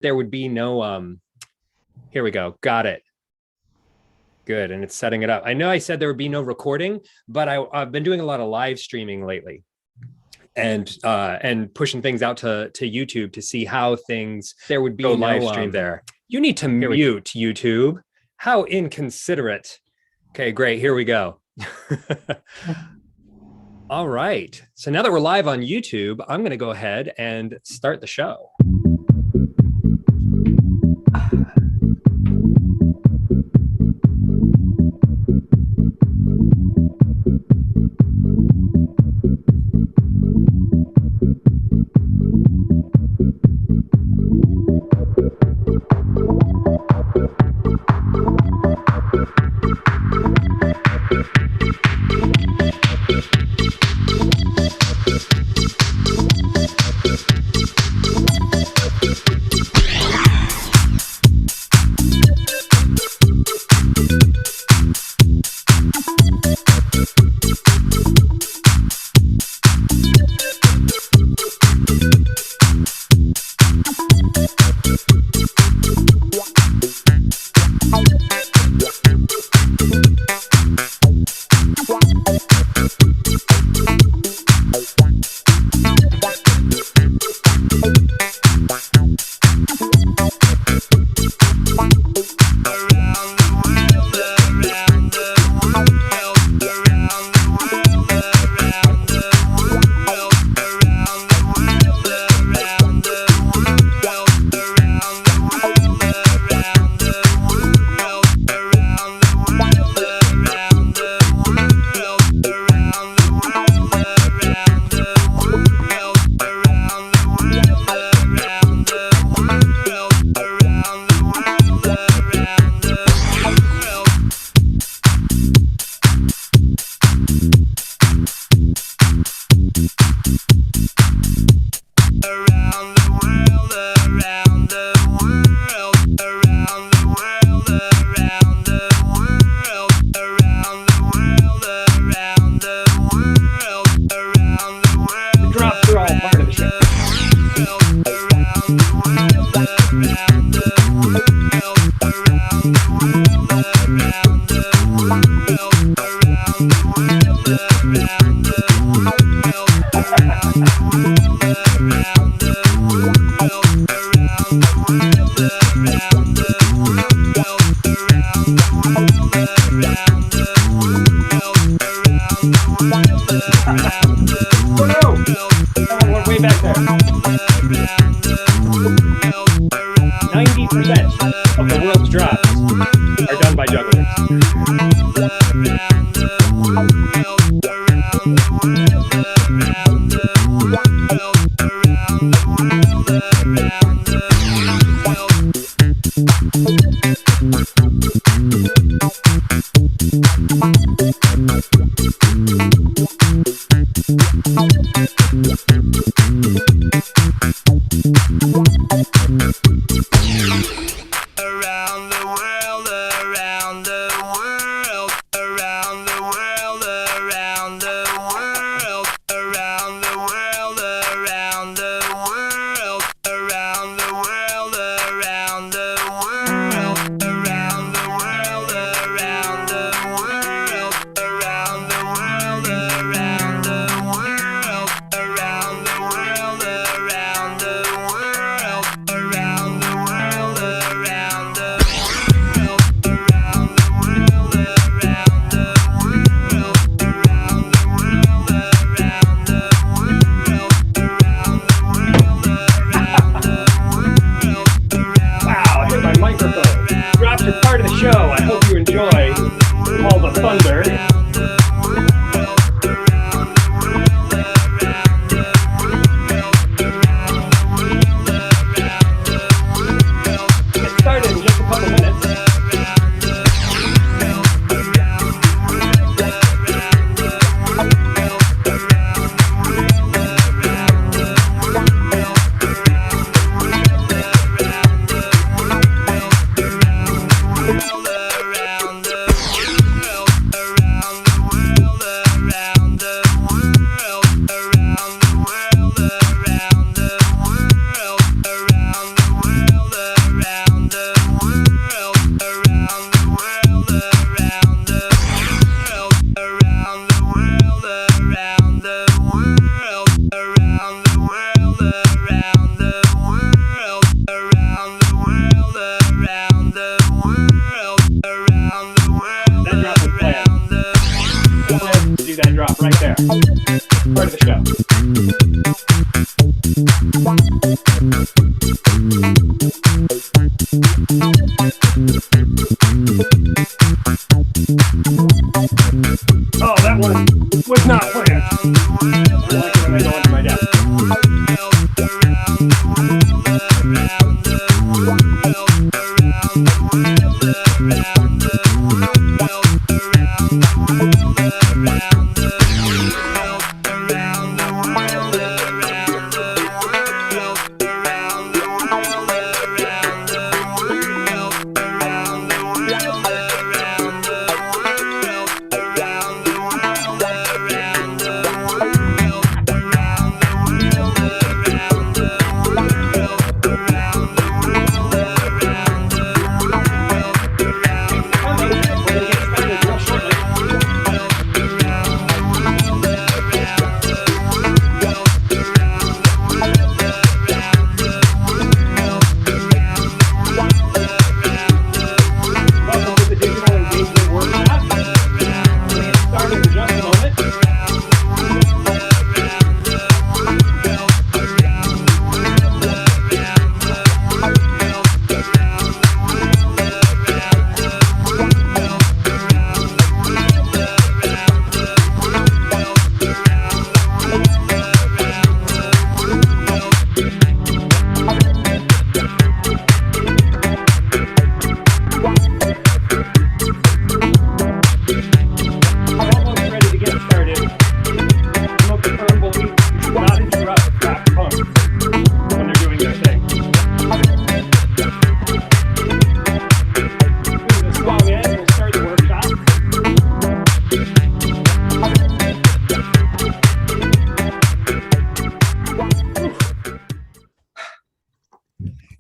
there would be no, here we go. Got it. Good. And it's setting it up. I know I said there would be no recording, but I've been doing a lot of live streaming lately and pushing things out to YouTube to see how things, there would be no live stream there. You need to mute YouTube. How inconsiderate. Okay, great. Here we go. All right. So now that we're live on YouTube, I'm going to go ahead and start the show.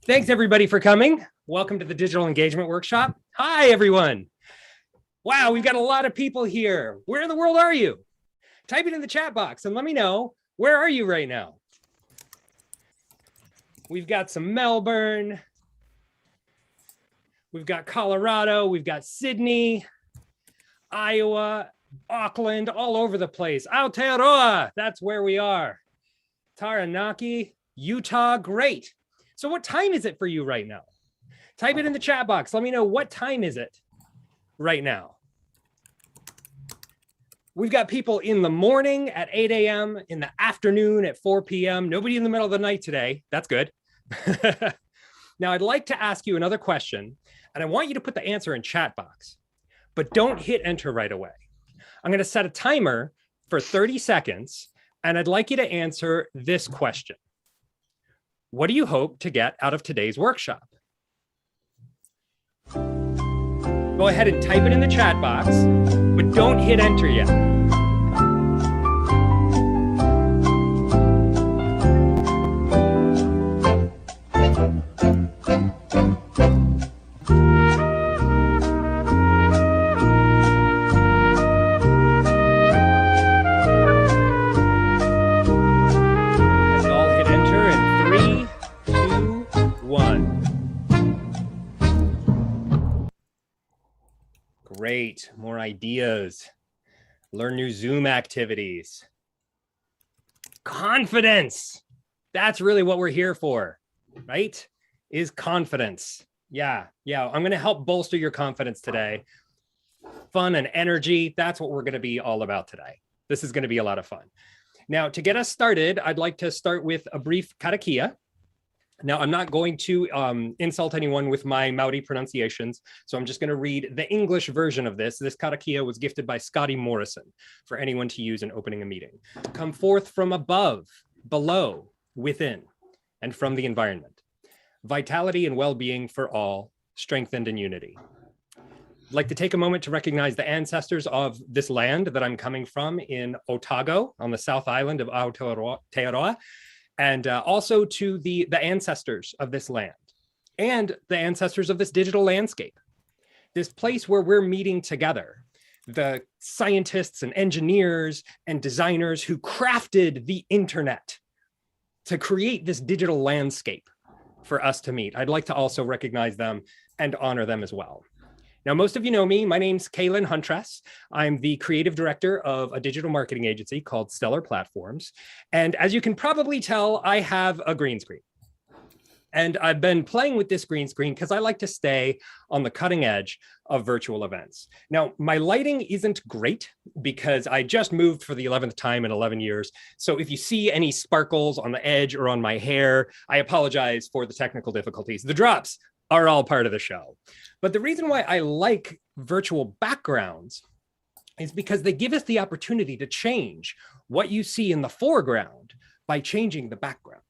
Thanks, everybody, for coming. Welcome to the Digital Engagement Workshop. Hi, everyone. Wow, we've got a lot of people here. Where in the world are you? Type it in the chat box and let me know, where are you right now? We've got some Melbourne. We've got Colorado. We've got Sydney, Iowa, Auckland, all over the place. Aotearoa, that's where we are. Taranaki, Utah, great. So what time is it for you right now? Type it in the chat box. Let me know, what time is it right now? We've got people in the morning at 8 a.m., in the afternoon at 4 p.m. Nobody in the middle of the night today. That's good. Now, I'd like to ask you another question, and I want you to put the answer in chat box, but don't hit enter right away. I'm going to set a timer for 30 seconds, and I'd like you to answer this question. What do you hope to get out of today's workshop? Go ahead and type it in the chat box, but don't hit enter yet. Great, more ideas. Learn new Zoom activities. Confidence. That's really what we're here for, right? Is confidence. Yeah. I'm going to help bolster your confidence today. Fun and energy. That's what we're going to be all about today. This is going to be a lot of fun. Now, to get us started, I'd like to start with a brief karakia. Now, I'm not going to insult anyone with my Maori pronunciations, so I'm just going to read the English version of this. This karakia was gifted by Scotty Morrison for anyone to use in opening a meeting. Come forth from above, below, within, and from the environment. Vitality and well-being for all, strengthened in unity. I'd like to take a moment to recognize the ancestors of this land that I'm coming from in Otago on the South Island of Aotearoa. And also to the ancestors of this land and the ancestors of this digital landscape, this place where we're meeting together, the scientists and engineers and designers who crafted the internet to create this digital landscape for us to meet. I'd like to also recognize them and honor them as well. Now, most of you know me. My name's Kaylin Huntress. I'm the creative director of a digital marketing agency called Stellar Platforms. And as you can probably tell, I have a green screen. And I've been playing with this green screen because I like to stay on the cutting edge of virtual events. Now, my lighting isn't great because I just moved for the 11th time in 11 years. So if you see any sparkles on the edge or on my hair, I apologize for the technical difficulties. The drops are all part of the show. But the reason why I like virtual backgrounds is because they give us the opportunity to change what you see in the foreground by changing the background.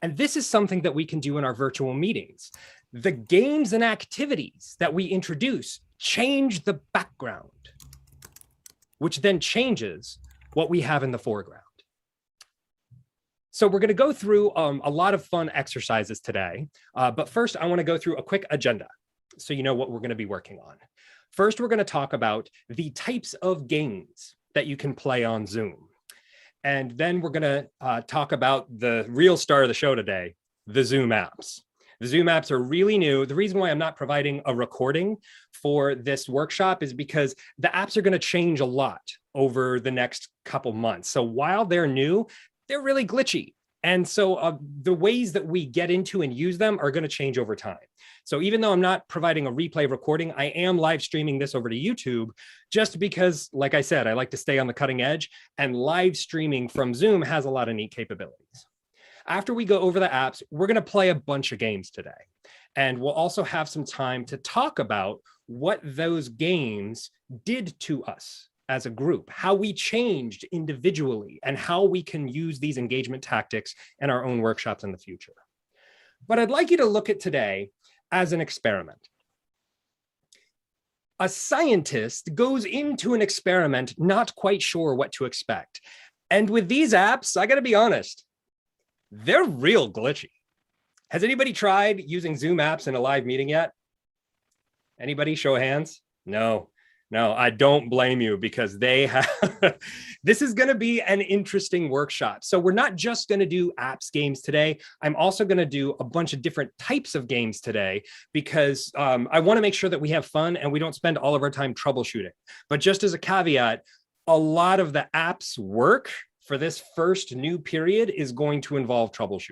And this is something that we can do in our virtual meetings. The games and activities that we introduce change the background, which then changes what we have in the foreground. So we're going to go through a lot of fun exercises today. But first, I want to go through a quick agenda so you know what we're going to be working on. First, we're going to talk about the types of games that you can play on Zoom. And then we're going to talk about the real star of the show today, the Zoom apps. The Zoom apps are really new. The reason why I'm not providing a recording for this workshop is because the apps are going to change a lot over the next couple months. So while they're new, they're really glitchy. And so the ways that we get into and use them are going to change over time. So even though I'm not providing a replay recording, I am live streaming this over to YouTube just because, like I said, I like to stay on the cutting edge, and live streaming from Zoom has a lot of neat capabilities. After we go over the apps, we're going to play a bunch of games today. And we'll also have some time to talk about what those games did to us as a group, how we changed individually, and how we can use these engagement tactics in our own workshops in the future. But I'd like you to look at today as an experiment. A scientist goes into an experiment not quite sure what to expect. And with these apps, I got to be honest, they're real glitchy. Has anybody tried using Zoom apps in a live meeting yet? Anybody? Show of hands? No, I don't blame you, because they have, this is going to be an interesting workshop. So we're not just going to do apps games today. I'm also going to do a bunch of different types of games today, because I want to make sure that we have fun and we don't spend all of our time troubleshooting. But just as a caveat, a lot of the apps work for this first new period is going to involve troubleshooting.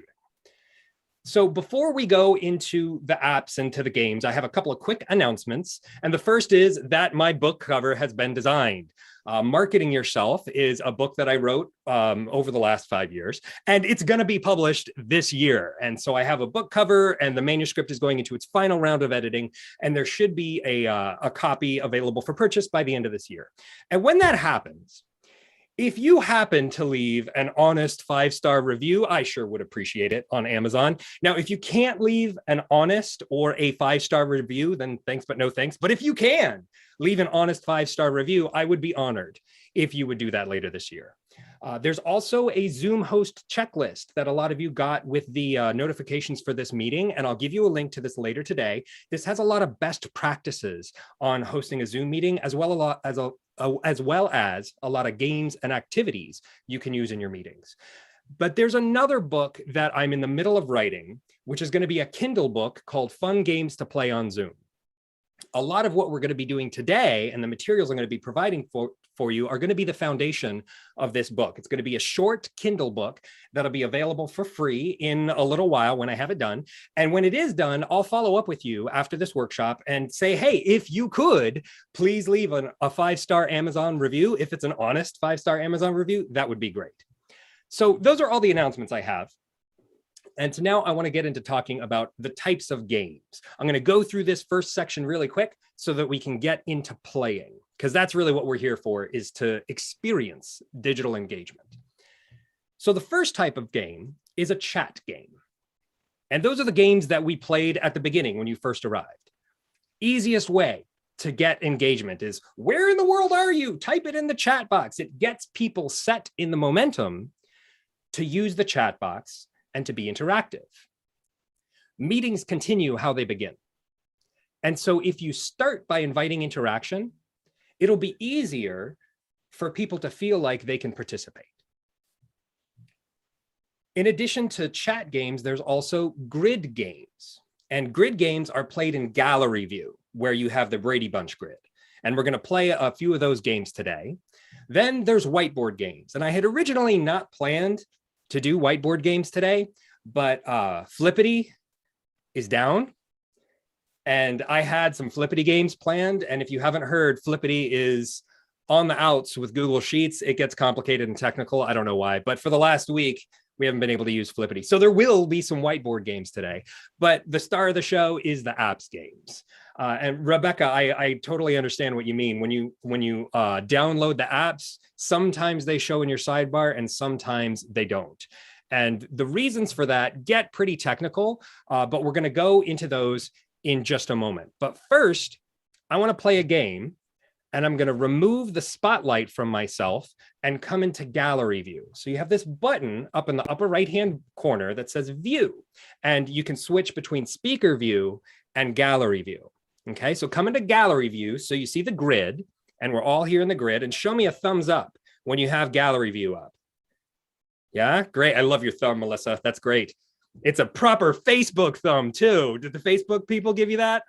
So before we go into the apps and to the games, I have a couple of quick announcements. And the first is that my book cover has been designed. Marketing Yourself is a book that I wrote over the last 5 years, and it's going to be published this year. And so I have a book cover, and the manuscript is going into its final round of editing, and there should be a copy available for purchase by the end of this year. And when that happens, if you happen to leave an honest 5-star review, I sure would appreciate it on Amazon. Now, if you can't leave an honest or a 5-star review, then thanks, but no thanks. But if you can leave an honest 5-star review, I would be honored if you would do that later this year. There's also a Zoom host checklist that a lot of you got with the notifications for this meeting, and I'll give you a link to this later today. This has a lot of best practices on hosting a Zoom meeting, as well as a lot of games and activities you can use in your meetings. But there's another book that I'm in the middle of writing, which is going to be a Kindle book called Fun Games to Play on Zoom. A lot of what we're going to be doing today and the materials I'm going to be providing for you are going to be the foundation of this book. It's going to be a short Kindle book that'll be available for free in a little while when I have it done. And when it is done, I'll follow up with you after this workshop and say, hey, if you could, please leave a 5-star Amazon review. If it's an honest 5-star Amazon review, that would be great. So those are all the announcements I have. And so now I want to get into talking about the types of games. I'm going to go through this first section really quick so that we can get into playing, because that's really what we're here for, is to experience digital engagement. So the first type of game is a chat game. And those are the games that we played at the beginning when you first arrived. Easiest way to get engagement is, where in the world are you? Type it in the chat box. It gets people set in the momentum to use the chat box and to be interactive. Meetings continue how they begin. And so if you start by inviting interaction, it'll be easier for people to feel like they can participate. In addition to chat games, there's also grid games. And grid games are played in gallery view, where you have the Brady Bunch grid. And we're going to play a few of those games today. Then there's whiteboard games. And I had originally not planned to do whiteboard games today, but Flippity is down. And I had some Flippity games planned. And if you haven't heard, Flippity is on the outs with Google Sheets. It gets complicated and technical. I don't know why, but for the last week, we haven't been able to use Flippity. So there will be some whiteboard games today, but the star of the show is the apps games. And Rebecca, I totally understand what you mean. When you download the apps, sometimes they show in your sidebar and sometimes they don't. And the reasons for that get pretty technical, but we're going to go into those in just a moment. But first, I want to play a game, and I'm going to remove the spotlight from myself and come into gallery view. So you have this button up in the upper right-hand corner that says view, and you can switch between speaker view and gallery view. Okay, so come into gallery view so you see the grid, and we're all here in the grid, and show me a thumbs up when you have gallery view up. Yeah, great. I love your thumb, Melissa. That's great. It's a proper Facebook thumb too. Did the Facebook people give you that?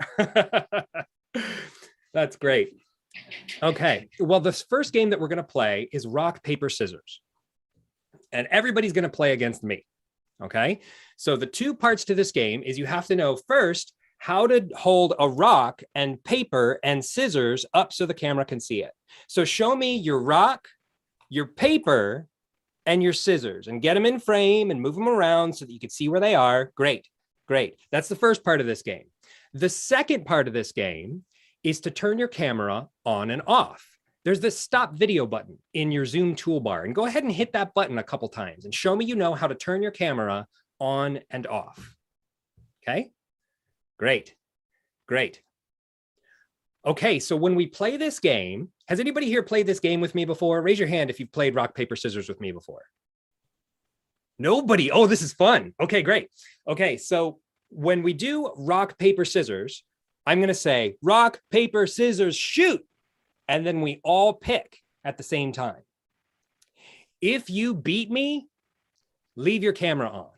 That's great. Okay, well, this first game that we're going to play is rock, paper, scissors. And everybody's going to play against me. Okay, so the two parts to this game is you have to know first how to hold a rock and paper and scissors up so the camera can see it. So show me your rock, your paper, and your scissors, and get them in frame and move them around so that you can see where they are. Great, great. That's the first part of this game. The second part of this game is to turn your camera on and off. There's this stop video button in your Zoom toolbar, and go ahead and hit that button a couple times and show me you know how to turn your camera on and off. Okay, great, great. Okay, so when we play this game, has anybody here played this game with me before? Raise your hand if you've played rock, paper, scissors with me before. Nobody. Oh, this is fun. Okay, great. Okay, so when we do rock, paper, scissors, I'm going to say rock, paper, scissors, shoot. And then we all pick at the same time. If you beat me, leave your camera on.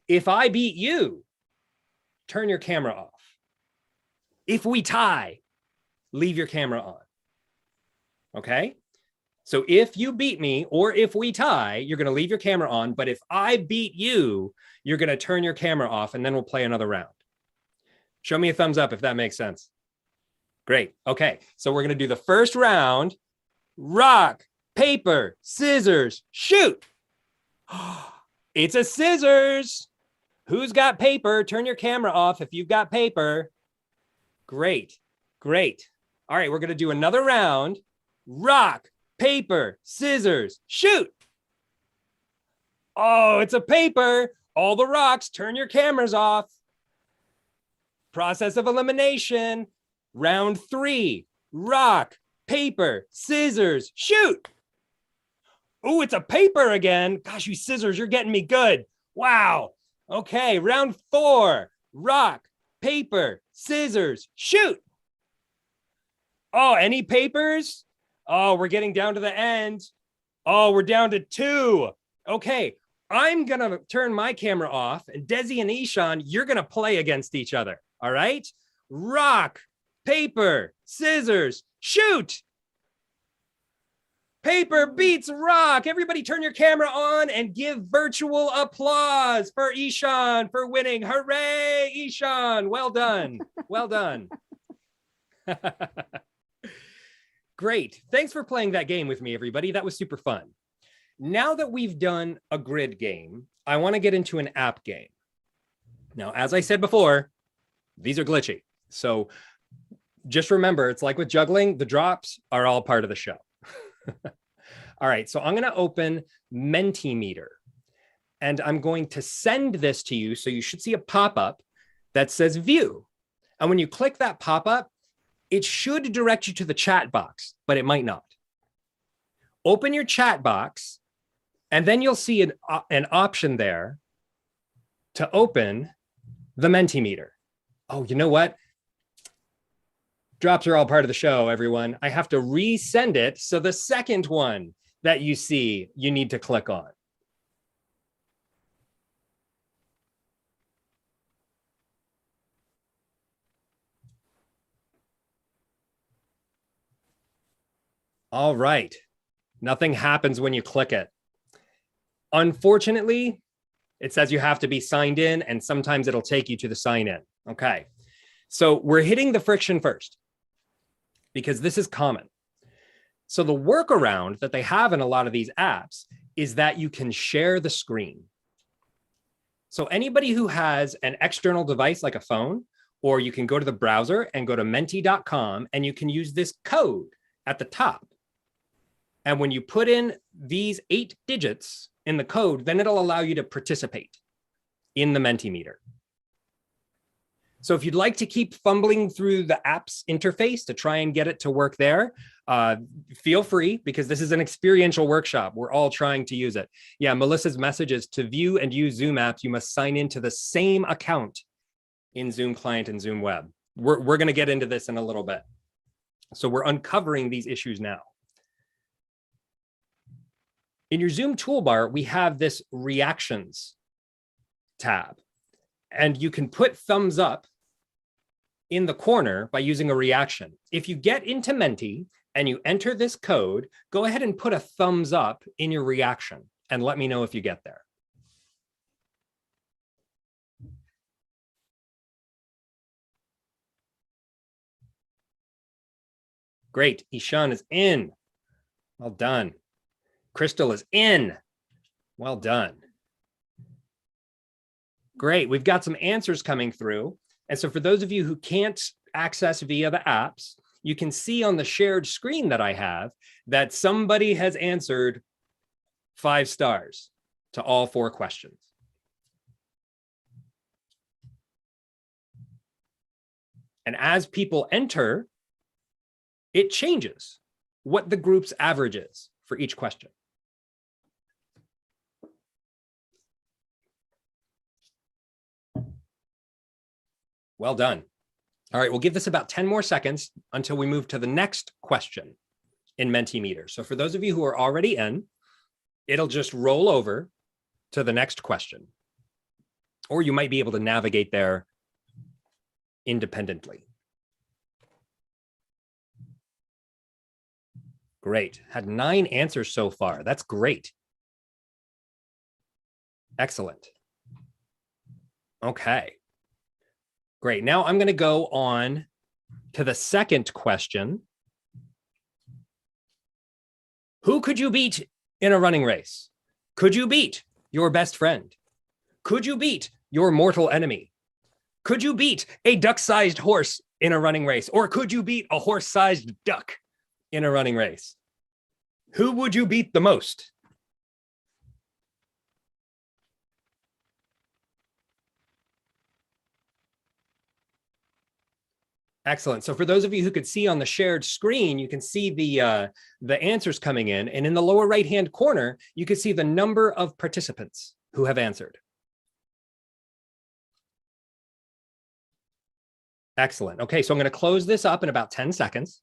If I beat you, turn your camera off. If we tie, leave your camera on. Okay? So if you beat me or if we tie, you're going to leave your camera on. But if I beat you, you're going to turn your camera off, and then we'll play another round. Show me a thumbs up if that makes sense. Great. Okay. So we're going to do the first round. Rock, paper, scissors, shoot. It's a scissors. Who's got paper? Turn your camera off if you've got paper. Great. Great. All right. We're going to do another round. Rock, paper, scissors, shoot. Oh, it's a paper. All the rocks. Turn your cameras off. Process of elimination. Round 3. Rock, paper, scissors, shoot. Oh, it's a paper again. Gosh, you scissors, you're getting me good. Wow. Okay, round 4. Rock, paper, scissors, shoot. Oh, any papers? Oh, we're getting down to the end. Oh, we're down to 2. Okay, I'm going to turn my camera off, and Desi and Ishan, you're going to play against each other. All right? Rock, paper, scissors, shoot. Paper beats rock. Everybody turn your camera on and give virtual applause for Ishan for winning. Hooray, Ishan. Well done. Well done. Great. Thanks for playing that game with me, everybody. That was super fun. Now that we've done a grid game, I want to get into an app game. Now, as I said before, these are glitchy. So just remember, it's like with juggling, the drops are all part of the show. All right, so I'm going to open Mentimeter, and I'm going to send this to you. So you should see a pop-up that says view. And when you click that pop-up, it should direct you to the chat box, but it might not. Open your chat box, and then you'll see an option there to open the Mentimeter. Oh, you know what? Drops are all part of the show, everyone. I have to resend it. So the second one that you see, you need to click on. All right. Nothing happens when you click it. Unfortunately, It says you have to be signed in, and sometimes it'll take you to the sign in. Okay. So we're hitting the friction first because this is common. So the workaround that they have in a lot of these apps is that you can share the screen. So anybody who has an external device like a phone, or you can go to the browser and go to menti.com and you can use this code at the top. And when you put in these 8 digits in the code, then it'll allow you to participate in the Mentimeter. So if you'd like to keep fumbling through the app's interface to try and get it to work there, feel free, because this is an experiential workshop. We're all trying to use it. Yeah, Melissa's message is to view and use Zoom apps, you must sign into the same account in Zoom Client and Zoom Web. We're going to get into this in a little bit. So we're uncovering these issues now. In your Zoom toolbar, we have this Reactions tab, and you can put thumbs up in the corner by using a reaction. If you get into Menti and you enter this code, go ahead and put a thumbs up in your reaction and let me know if you get there. Great, Ishan is in. Well done. Crystal is in. Well done. Great, we've got some answers coming through. And so for those of you who can't access via the apps, you can see on the shared screen that I have that somebody has answered 5 stars to all 4 questions. And as people enter, it changes what the group's average is for each question. Well done. All right, we'll give this about 10 more seconds until we move to the next question in Mentimeter. So for those of you who are already in, it'll just roll over to the next question. Or you might be able to navigate there independently. Great. Had 9 answers so far. That's great. Excellent. Okay. Great. Now I'm going to go on to the second question. Who could you beat in a running race? Could you beat your best friend? Could you beat your mortal enemy? Could you beat a duck-sized horse in a running race? Or could you beat a horse-sized duck in a running race? Who would you beat the most? Excellent. So for those of you who could see on the shared screen, you can see the answers coming in. And in the lower right-hand corner, you can see the number of participants who have answered. Excellent. Okay, so I'm going to close this up in about 10 seconds.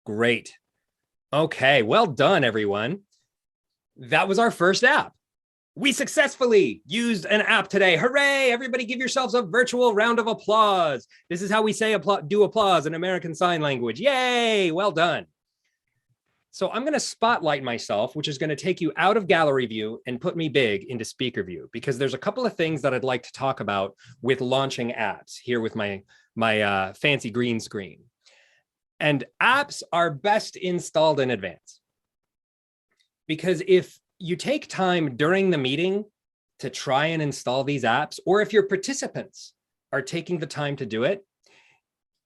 Great. Okay, well done, everyone. That was our first app. We successfully used an app today. Hooray! Everybody give yourselves a virtual round of applause. This is how we say do applause in American Sign Language. Yay! Well done. So I'm going to spotlight myself, which is going to take you out of gallery view and put me big into speaker view, because there's a couple of things that I'd like to talk about with launching apps here with my fancy green screen. And apps are best installed in advance, because if you take time during the meeting to try and install these apps, or if your participants are taking the time to do it,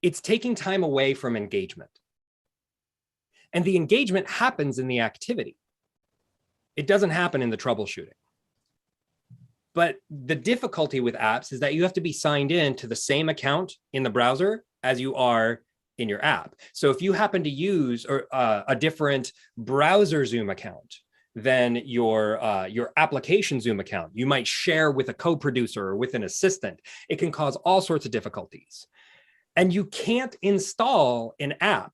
it's taking time away from engagement. And the engagement happens in the activity. It doesn't happen in the troubleshooting. But the difficulty with apps is that you have to be signed in to the same account in the browser as you are in your app. So if you happen to use a different browser Zoom account than your application Zoom account, you might share with a co-producer or with an assistant. It can cause all sorts of difficulties. And you can't install an app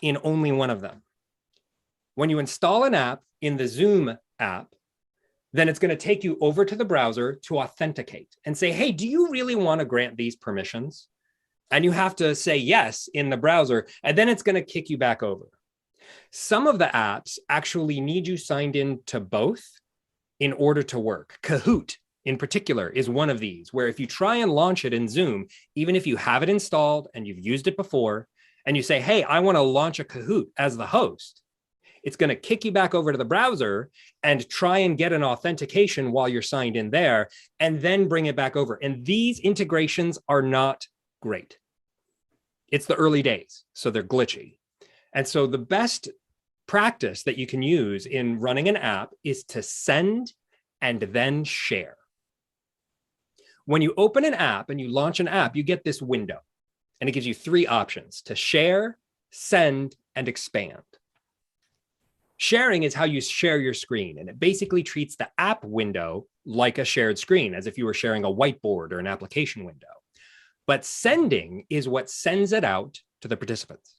in only one of them. When you install an app in the Zoom app, then it's going to take you over to the browser to authenticate and say, hey, do you really want to grant these permissions? And you have to say yes in the browser, and then it's going to kick you back over. Some of the apps actually need you signed in to both in order to work. Kahoot, in particular, is one of these, where if you try and launch it in Zoom, even if you have it installed and you've used it before, and you say, hey, I want to launch a Kahoot as the host, it's going to kick you back over to the browser and try and get an authentication while you're signed in there, and then bring it back over. And these integrations are not great. It's the early days, so they're glitchy. And so the best practice that you can use in running an app is to send and then share. When you open an app and you launch an app, you get this window, and it gives you 3 options: to share, send, and expand. Sharing is how you share your screen, and it basically treats the app window like a shared screen, as if you were sharing a whiteboard or an application window. But sending is what sends it out to the participants.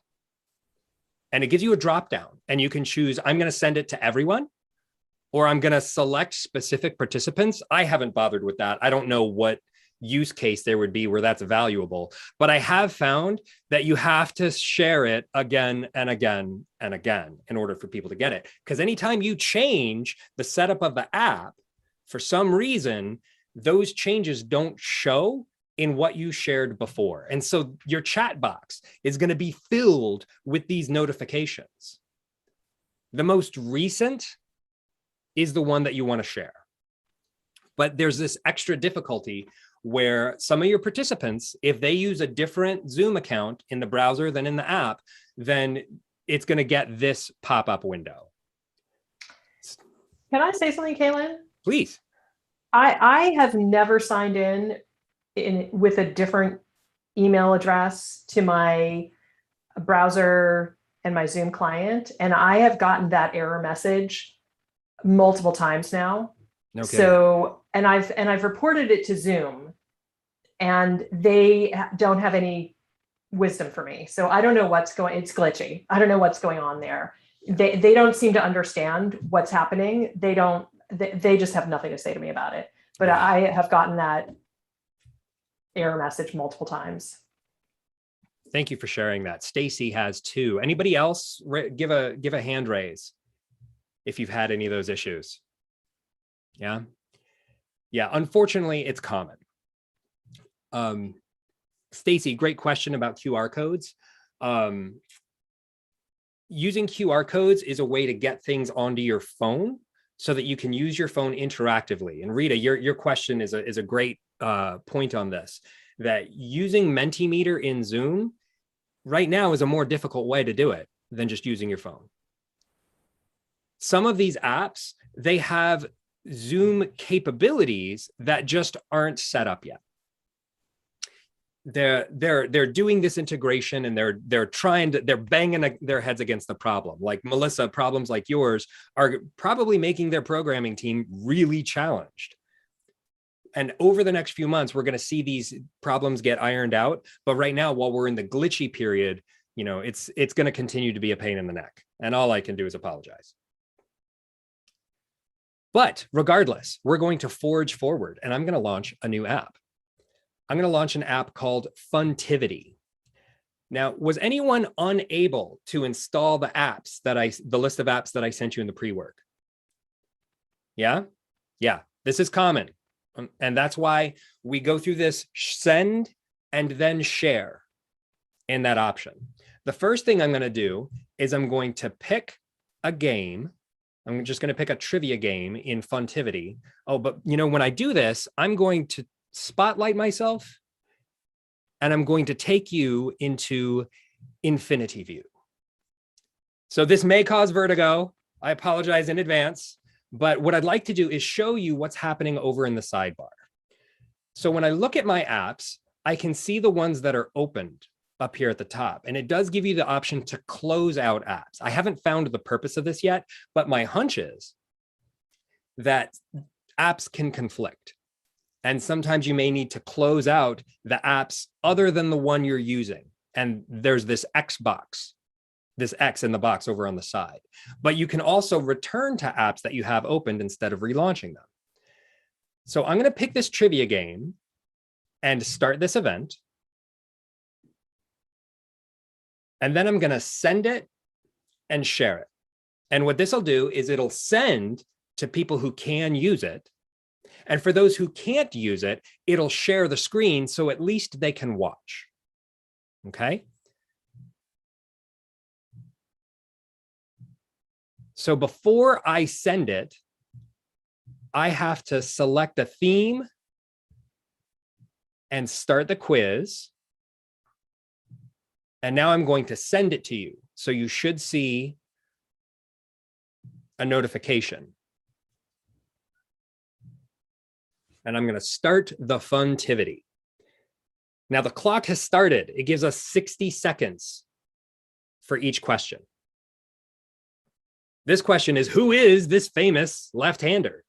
And it gives you a drop down, and you can choose, I'm going to send it to everyone, or I'm going to select specific participants. I haven't bothered with that. I don't know what use case there would be where that's valuable, but I have found that you have to share it again and again and again in order for people to get it. Because anytime you change the setup of the app, for some reason, those changes don't show in what you shared before. And so your chat box is going to be filled with these notifications. The most recent is the one that you want to share. But there's this extra difficulty where some of your participants, if they use a different Zoom account in the browser than in the app, then it's going to get this pop-up window. Can I say something, Kaylin? Please. I have never signed in with a different email address to my browser and my Zoom client, and I have gotten that error message multiple times now. Okay. So, and I've reported it to Zoom, and they don't have any wisdom for me. So I don't know what's going. It's glitchy. I don't know what's going on there. They don't seem to understand what's happening. They just have nothing to say to me about it. But Yeah. I have gotten that error message multiple times. Thank you for sharing that. Stacy has too. Anybody else give a hand raise if you've had any of those issues? Yeah. Unfortunately, it's common. Stacy, great question about QR codes. Using QR codes is a way to get things onto your phone so that you can use your phone interactively. And Rita, your question is a great point on this, that using Mentimeter in Zoom right now is a more difficult way to do it than just using your phone. Some of these apps, they have Zoom capabilities that just aren't set up yet. They're doing this integration, and they're banging their heads against the problem. Like Melissa, problems like yours are probably making their programming team really challenged. And over the next few months, we're going to see these problems get ironed out. But right now, while we're in the glitchy period, it's going to continue to be a pain in the neck. And all I can do is apologize. But regardless, we're going to forge forward, and I'm going to launch a new app. I'm going to launch an app called Funtivity. Now, was anyone unable to install the list of apps that I sent you in the pre-work? Yeah, this is common. And that's why we go through this send and then share in that option. The first thing I'm going to do is I'm going to pick a game. I'm just going to pick a trivia game in Funtivity. Oh, but when I do this, I'm going to spotlight myself, and I'm going to take you into Infinity View. So this may cause vertigo. I apologize in advance, but what I'd like to do is show you what's happening over in the sidebar. So when I look at my apps, I can see the ones that are opened up here at the top, and it does give you the option to close out apps. I haven't found the purpose of this yet, but my hunch is that apps can conflict. And sometimes you may need to close out the apps other than the one you're using. And there's this X box, this X in the box over on the side. But you can also return to apps that you have opened instead of relaunching them. So I'm going to pick this trivia game and start this event. And then I'm going to send it and share it. And what this will do is it'll send to people who can use it. And for those who can't use it, it'll share the screen so at least they can watch. Okay. So before I send it, I have to select a theme and start the quiz. And now I'm going to send it to you. So you should see a notification. And I'm going to start the funtivity. Now the clock has started. It gives us 60 seconds for each question. This question is, who is this famous left-hander?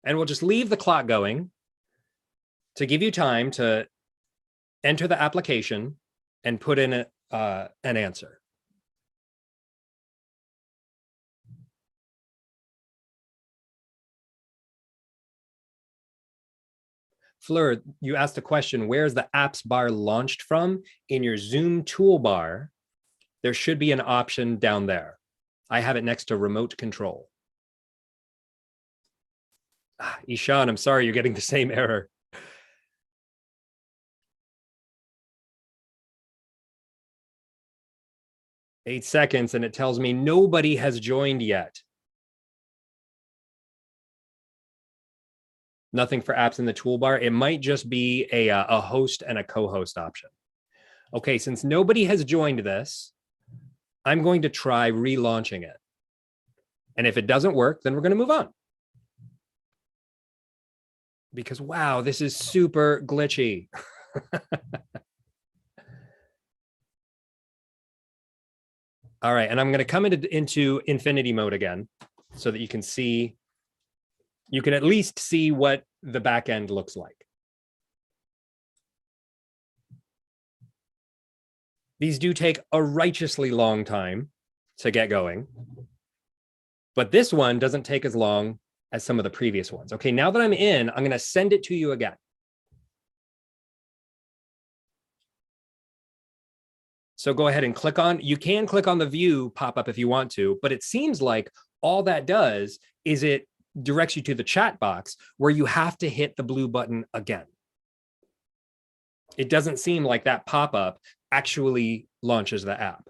And we'll just leave the clock going to give you time to enter the application and put in an answer. Fleur, you asked a question, where's the apps bar launched from? In your Zoom toolbar, there should be an option down there. I have it next to remote control. Ishan, I'm sorry, you're getting the same error. Eight seconds, and it tells me nobody has joined yet. Nothing for apps in the toolbar. It might just be a host and a co-host option. Okay, since nobody has joined this, I'm going to try relaunching it. And if it doesn't work, then we're going to move on. Because, wow, this is super glitchy. All right, and I'm going to come into infinity mode again so that you can see, you can at least see what the back end looks like. These do take a righteously long time to get going, but this one doesn't take as long as some of the previous ones. Okay, now that I'm in, I'm going to send it to you again. So go ahead and click on, you can click on the view pop-up if you want to, but it seems like all that does is it directs you to the chat box where you have to hit the blue button again. It doesn't seem like that pop-up actually launches the app.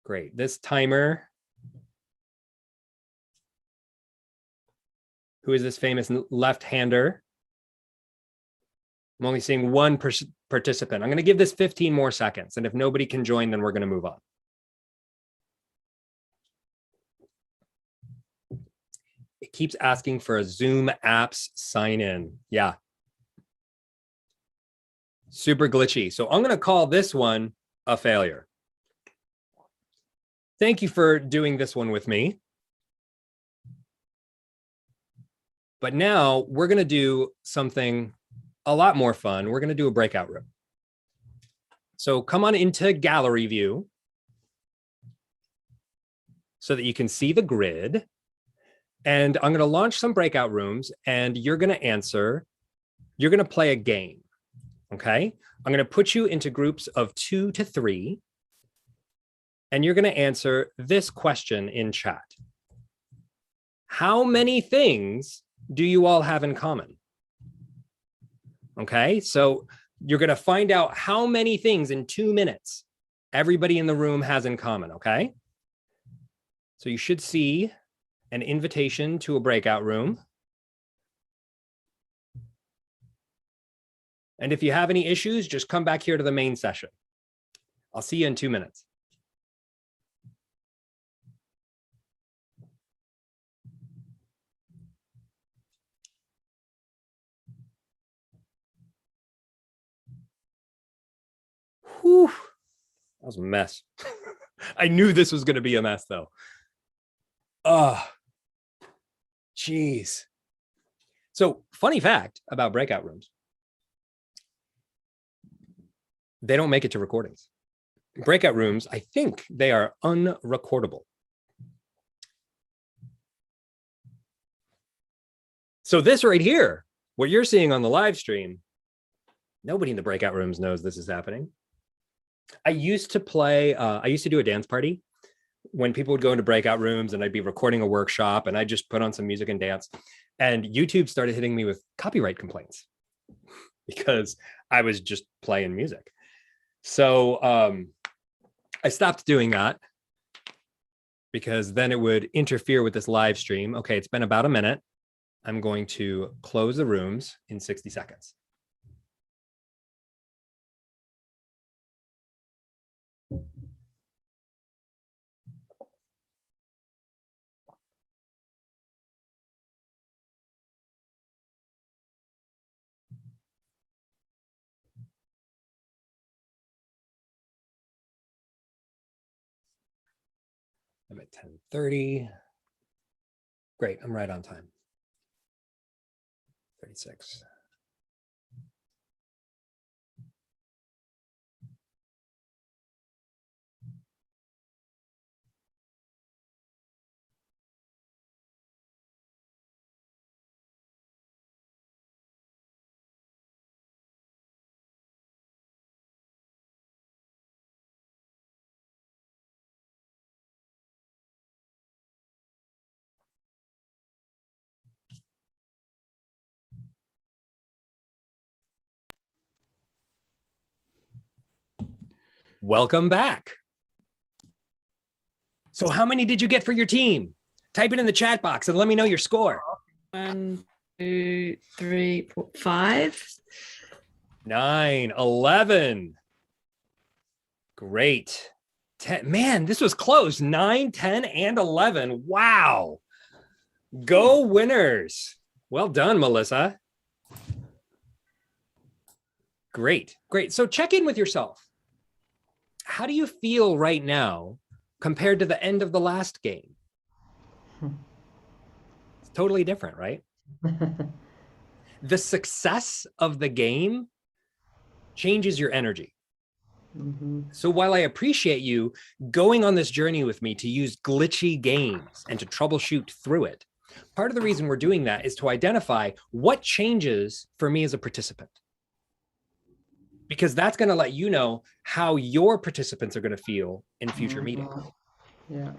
Great, this timer. Who is this famous left-hander? I'm only seeing one participant. I'm going to give this 15 more seconds. And if nobody can join, then we're going to move on. It keeps asking for a Zoom apps sign in. Yeah. Super glitchy. So I'm going to call this one a failure. Thank you for doing this one with me. But now we're going to do something a lot more fun. We're going to do a breakout room. So come on into gallery view so that you can see the grid. And I'm going to launch some breakout rooms and you're going to answer, you're going to play a game. Okay. I'm going to put you into groups of 2 to 3. And you're going to answer this question in chat. How many things do you all have in common? Okay, so you're going to find out how many things in 2 minutes everybody in the room has in common, okay? So you should see an invitation to a breakout room. And if you have any issues, just come back here to the main session. I'll see you in 2 minutes. Whew, that was a mess. I knew this was going to be a mess, though. Oh, geez. So, funny fact about breakout rooms. They don't make it to recordings. Breakout rooms, I think they are unrecordable. So this right here, what you're seeing on the live stream, nobody in the breakout rooms knows this is happening. I used to do a dance party when people would go into breakout rooms, and I'd be recording a workshop, and I just put on some music and dance. And YouTube started hitting me with copyright complaints because I was just playing music. So I stopped doing that because then it would interfere with this live stream. Okay, it's been about a minute. I'm going to close the rooms in 60 seconds. I'm at 10:30. Great, I'm right on time. 36. Welcome back. So how many did you get for your team? Type it in the chat box and let me know your score. 1, 2, 3, 4, 5. 9, 11. Great. 10. Man, this was close. 9, 10, and 11. Wow. Go winners. Well done, Melissa. Great, great. So check in with yourself. How do you feel right now compared to the end of the last game? It's totally different, right? The success of the game changes your energy. So while I appreciate you going on this journey with me to use glitchy games and to troubleshoot through it, part of the reason we're doing that is to identify what changes for me as a participant. Because that's going to let you know how your participants are going to feel in future meetings. Yeah.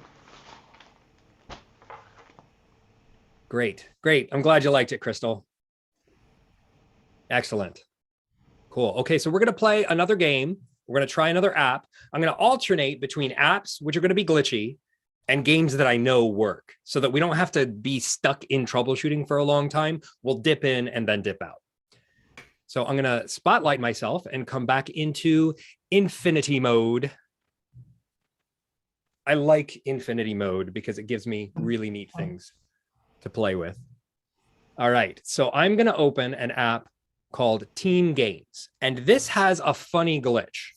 Great, great. I'm glad you liked it, Crystal. Excellent. Cool. Okay, so we're going to play another game. We're going to try another app. I'm going to alternate between apps, which are going to be glitchy, and games that I know work, so that we don't have to be stuck in troubleshooting for a long time. We'll dip in and then dip out. So I'm going to spotlight myself and come back into infinity mode. I like infinity mode because it gives me really neat things to play with. All right, so I'm going to open an app called Team Games. And this has a funny glitch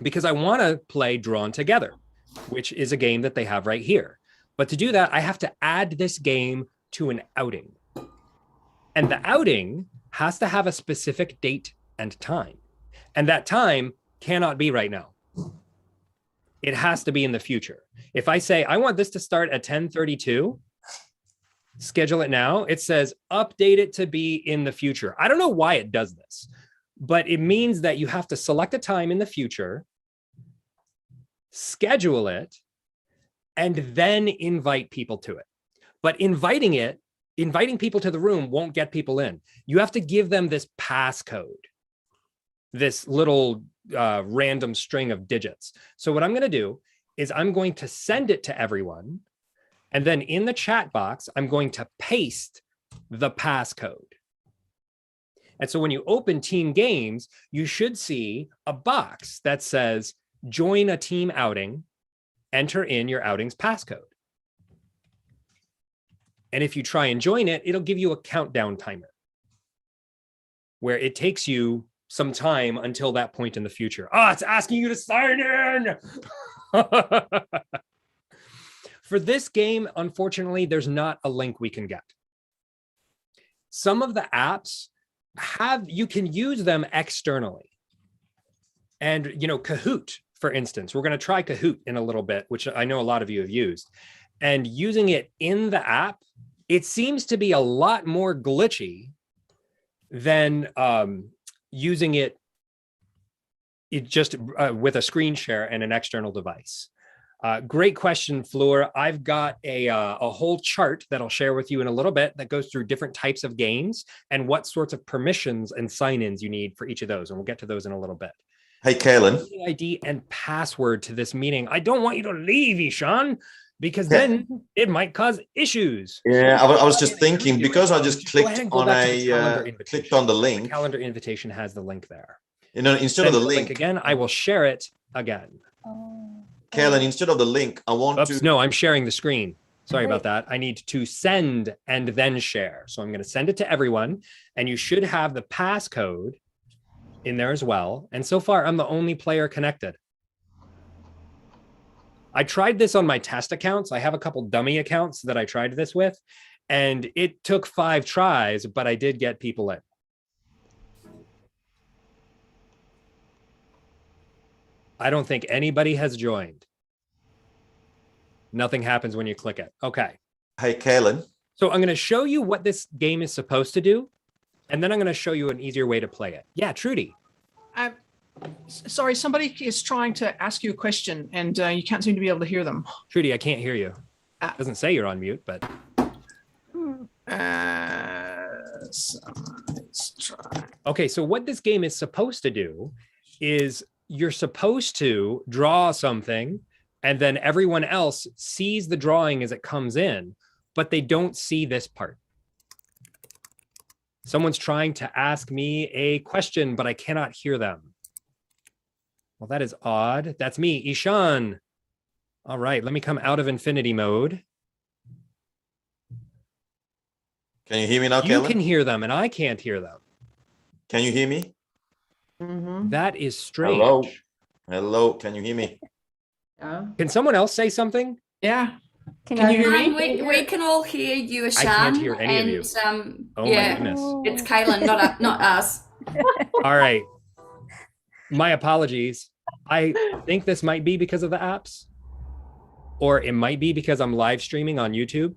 because I want to play Drawn Together, which is a game that they have right here. But to do that, I have to add this game to an outing. And the outing has to have a specific date and time. And that time cannot be right now. It has to be in the future. If I say, I want this to start at 10:32, schedule it now, it says, update it to be in the future. I don't know why it does this, but it means that you have to select a time in the future, schedule it, and then invite people to it. But inviting people to the room won't get people in. You have to give them this passcode, this little random string of digits. So what I'm going to do is I'm going to send it to everyone. And then in the chat box, I'm going to paste the passcode. And so when you open Team Games, you should see a box that says, join a team outing, enter in your outing's passcode. And if you try and join it, it'll give you a countdown timer where it takes you some time until that point in the future. Ah, it's asking you to sign in. For this game, unfortunately, there's not a link we can get. Some of the apps you can use them externally. And, Kahoot, for instance, we're going to try Kahoot in a little bit, which I know a lot of you have used. And using it in the app It seems to be a lot more glitchy than using it just with a screen share and an external device. Great question, Fleur. I've got a whole chart that I'll share with you in a little bit that goes through different types of games and what sorts of permissions and sign-ins you need for each of those. And we'll get to those in a little bit. Hey, Kaylin. ID and password to this meeting. I don't want you to leave, Ishan, because then it might cause issues. Yeah, I was just thinking, because I just Go ahead clicked and go on back to the calendar invitation. clicked on the The link. calendar invitation has the link there. You know, instead Send of the the link, again, I will share it again. Kaylin, instead of the link, I want Oops, to. no, I'm sharing the screen. Sorry about that. I need to send and then share. So I'm going to send it to everyone, and you should have the passcode in there as well. And so far, I'm the only player connected. I tried this on my test accounts. I have a couple dummy accounts that I tried this with, and it took 5 tries, but I did get people in. I don't think anybody has joined. Nothing happens when you click it. Okay. Hey, Kaylin. So I'm going to show you what this game is supposed to do, and then I'm going to show you an easier way to play it. Yeah, Trudy. Sorry, somebody is trying to ask you a question and you can't seem to be able to hear them. Trudy, I can't hear you. Ah. Doesn't say you're on mute, but Let's try. okay. So what this game is supposed to do is you're supposed to draw something, and then everyone else sees the drawing as it comes in, but they don't see this part. Someone's trying to ask me a question, but I cannot hear them. Well, that is odd. That's me, Ishan. All right, let me come out of infinity mode. Can you hear me now, You Kaylin? can hear them and I can't hear them. Can you hear me? That is strange. Hello. Hello. Can you hear me? Yeah. Can someone else say something? Yeah. Can you hear me? We can all hear you, Ishan. can't hear any of you. Oh yeah, my goodness. it's Kaylin, not us. All right. My apologies. I think this might be because of the apps, or it might be because I'm live streaming on YouTube.